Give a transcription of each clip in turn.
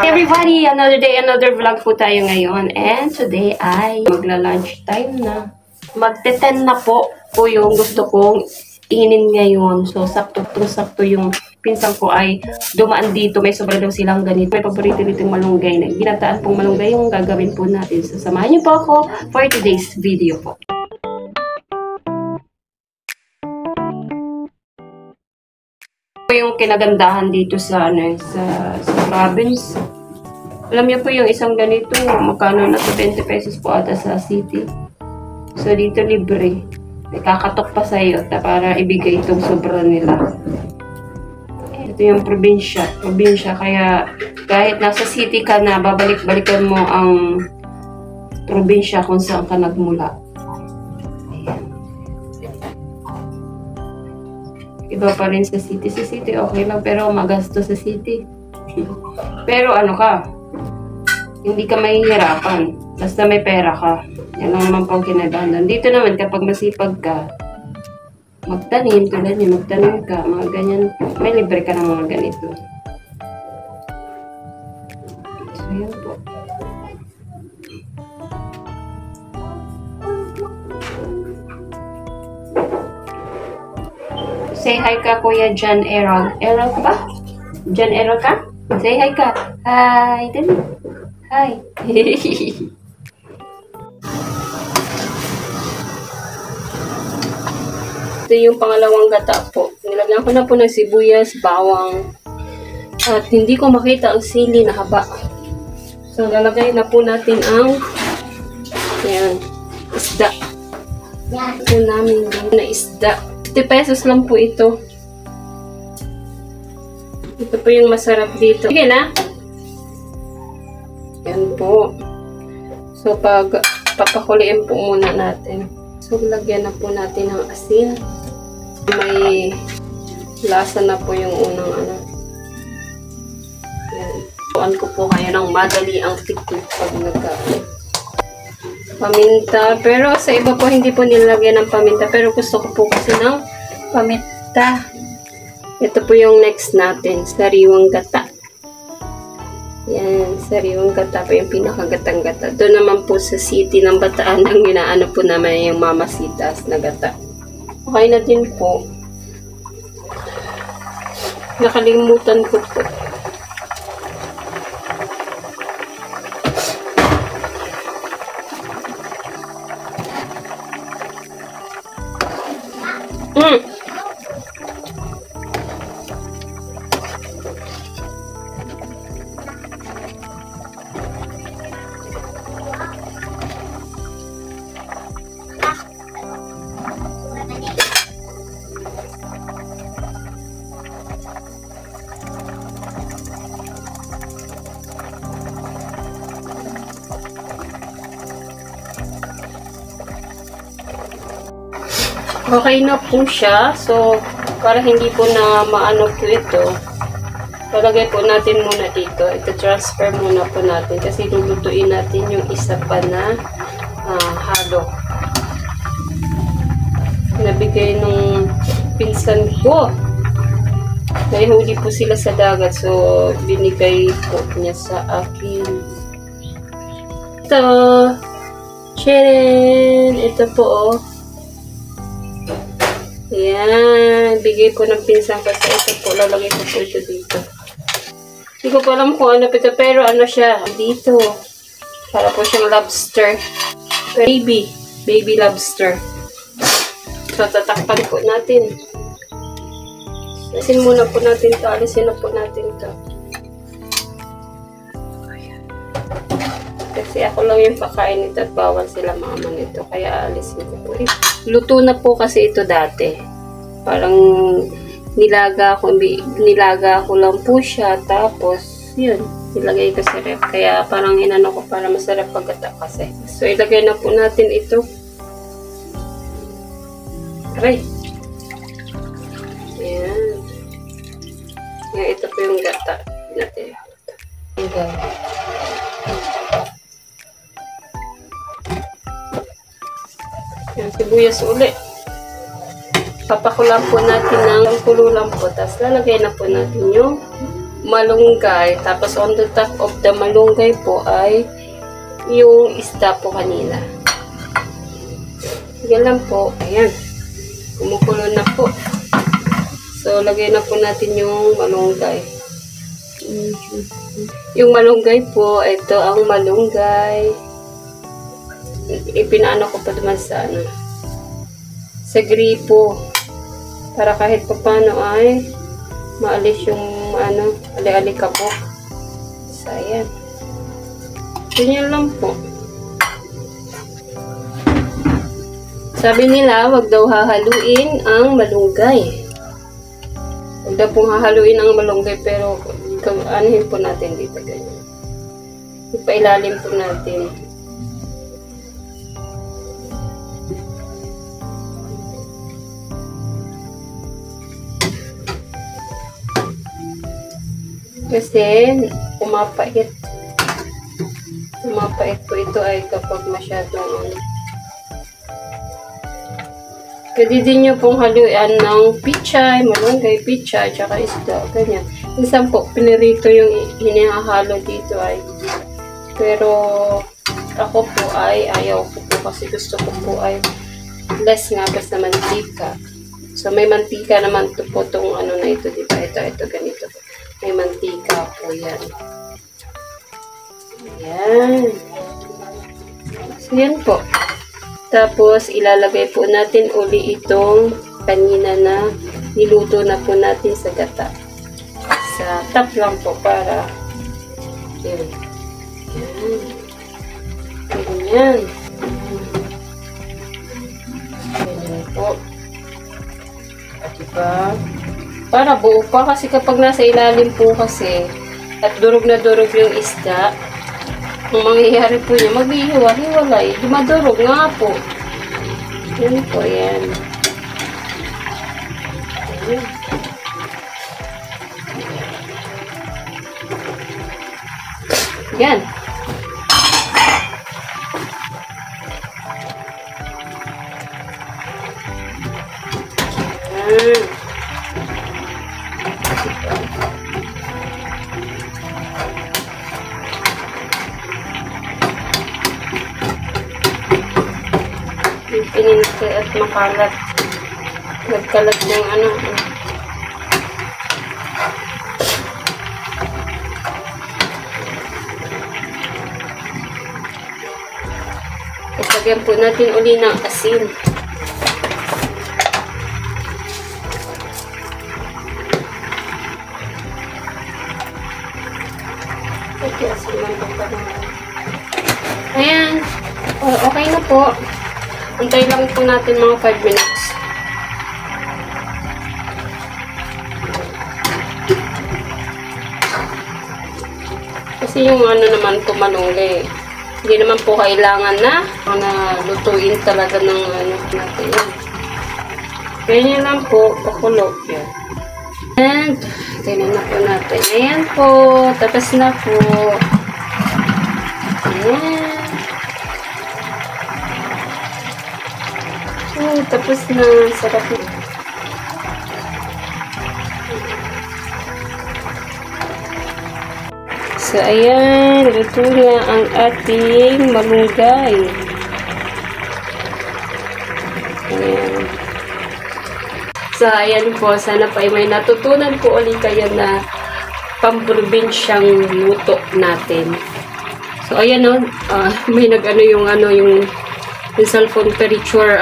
Everybody, another day, another vlog po tayo ngayon. And today ay magla-lunch time na. Magte-10 na po yung gusto kong inin ngayon. So, sakto yung pinsan ko ay dumaan dito. May sobra daw silang ganito. May paborito nitong malunggay na ginataan pong malunggay yung gagawin po natin. So, samahan niyo po ako for today's video po. Yung kinagandahan dito sa province. Alam niyo po yung isang ganito, magkano na 20 pesos po ata sa city. So dito libre. May kakatok pa sa iyo para ibigay itong sobra nila. Ito yung probinsya. Kaya kahit nasa city ka na, babalik-balikan mo ang probinsya kung saan ka nagmula. Iba pa rin sa city. Sa city, okay lang. Pero magasto sa city. Pero ano ka, hindi ka mahihirapan. Basta may pera ka. Yan lang naman pang kinagandaan. Dito naman, kapag masipag ka, magtanim, tulad niya, magtanim ka, mga ganyan. May libre ka ng mga ganito. So, yan po. Say hi ka, Kuya John Errol. Errol ka ba? John Errol ka? Say hi ka. Hi. Dali. Hi. Ito yung pangalawang gata po. Nilagyan ko na po ng sibuyas, bawang. At hindi ko makita ang sili na haba. So, lalagay na po natin ang isda. Ito namin na isda. 50 pesos lang po ito. Ito po yung masarap dito. Sige na. Yan po. So, pag papakuliin po muna natin. So, lagyan na po natin ng asin. May lasa na po yung unang ano. Yan. Tuan ko po kayo ng madali ang tiktik pag nagkain. Paminta. Pero sa iba po, hindi po nilagyan ng paminta. Pero gusto ko po kasi ng paminta. Ito po yung next natin. Sariwang gata. Yan. Sariwang gata po yung pinakagatang gata. Doon naman po sa city ng Bataan ang ginaano po naman yung mamasitas na gata. Okay na din po. Nakalimutan ko po. Okay na po siya. So, para hindi po na maano po ito, palagay po natin muna dito. Ito transfer muna po natin kasi lulutuin natin yung isa pa na halo. Nabigay nung pinsan ko. Nahihuli po sila sa dagat. So, binigay po niya sa akin. Ito. Sharon! Ito po oh. Ayan. Bigay ko ng pinsan kasi ito po. Lalagay ko po ito dito. Hindi ko pa alam kung ano ito. Pero ano siya. Dito. Para po siyang lobster. Baby lobster. So, tatakpan po natin. Alisin muna po natin ito. Alisin na po natin ito. Kasi ako lang yung pakain nito at bawal sila mama nito. Kaya alisin ko po ito. Luto na po kasi ito dati. Parang nilaga ko lang po siya. Tapos, yun. Ilagay ko sa ref. Kaya parang inano ko para masarap pagkata kasi. So, ilagay na po natin ito. Aray. Ayan. Ayan, ito po yung gata natin. Ayan. Ayan, sibuyas ulit. papakulan po natin ng kulo lang po. Tapos lalagay na po natin yung malunggay. Tapos on the top of the malunggay po ay yung isda po kanina. Yan lang po. Ayan. Kumukulo na po. So, lagay na po natin yung malunggay. Yung malunggay po, ito ang malunggay. Ipinaano ko pa naman sa sa gripo. Para kahit pa paano ay maalis yung ali-alikabok. So, ayan. Ganyan lang po. Sabi nila, wag daw hahaluin ang malunggay. Huwag daw pong hahaluin ang malunggay, pero anuhin po natin dito ganyan. Ipailalim po natin. Kasi pumapait. Pumapait po ito ay kapag masyadong pwede din nyo pong haluan ng pichay, malunggay, pichay, tsaka isda, ganyan. Minsan po, pinirito yung hinihahalo dito ay. Pero, ako po ay, ayaw ko po kasi gusto ko po ay less nga basta mantika. So, may mantika naman to po itong na ito, diba? Ito, ganito. May mantika po yan. Ayan. So, yan po. Tapos, ilalagay po natin uli itong kanina na niluto na po natin sa gata. Sa top lang po para yun. Ganyan. Ganyan po. At diba? Para buo pa kasi kapag nasa ilalim po kasi at durog na durog yung isda, ang mangyayari po niya, maghihiwa-hiwalay. Dumadurog nga po. Yan po, yan. Yan. Pininti at makalat. Nagkalat ng Lagyan po natin uli ng asin. Okay, asin lang po pa naman. Ayan. Okay na po. Antay lang po natin mga 5 minutes. Kasi yung naman po malunggay. Hindi naman po kailangan na lutuin talaga ng natin. Ganyan lang po, pakulo. Yan. And, tingnan na po natin. Ayan po, tapos na po. Ayan. Tapos na. Sarap na. So, ayan. Luto na ang ating malunggay. Ayan. So, ayan po. Sana pa ay may natutunan po ulit kayo na pamprobinsyang luto natin. So, ayan o. May yung cellphone temperature,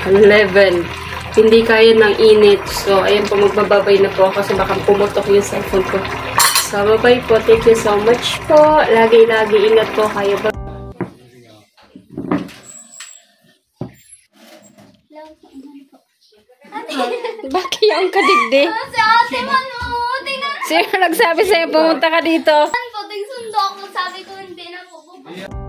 level. Hindi kaya ng init. So, ayan po. Magbababay na po ako kasi baka pumutok yung cellphone ko. So, bye-bye po. Thank you so much po. Lagi-lagi ingat po kayo. Bakit yung kadigdi? Si ate man mo. Sino nagsabi sa'yo pumunta ka dito? Puting sundo ako. Sabi ko hindi na po.